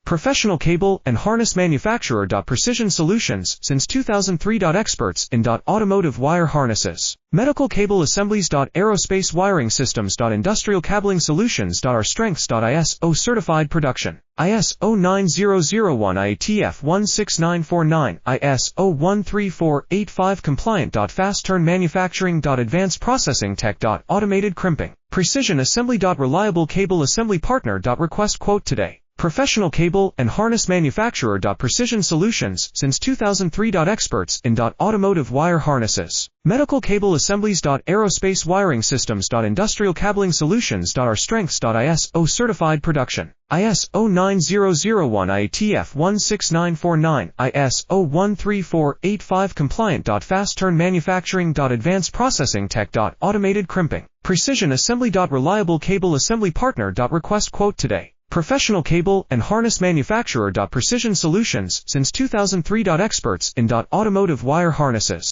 Professional cable and harness manufacturer. Precision Solutions since 2003. Experts in automotive wire harnesses, medical cable assemblies. Aerospace wiring systems. Industrial cabling solutions. Our strengths. ISO certified production. ISO 9001 IATF 16949, ISO 13485 compliant. Fast turn manufacturing. Advanced processing tech. Automated crimping. Precision assembly. Reliable cable assembly partner. Request quote today. Professional cable and harness manufacturer. Precision Solutions since 2003. Experts in automotive wire harnesses, medical cable assemblies. Aerospace wiring systems. Industrial cabling solutions. Our strengths. ISO certified production. ISO 9001 IATF 16949, ISO 13485 compliant. Fast turn manufacturing. Advanced processing tech. Automated crimping. Precision assembly. Reliable cable assembly partner. Request quote today. Professional cable and harness manufacturer. Precision Solutions since 2003. Experts in automotive wire harnesses,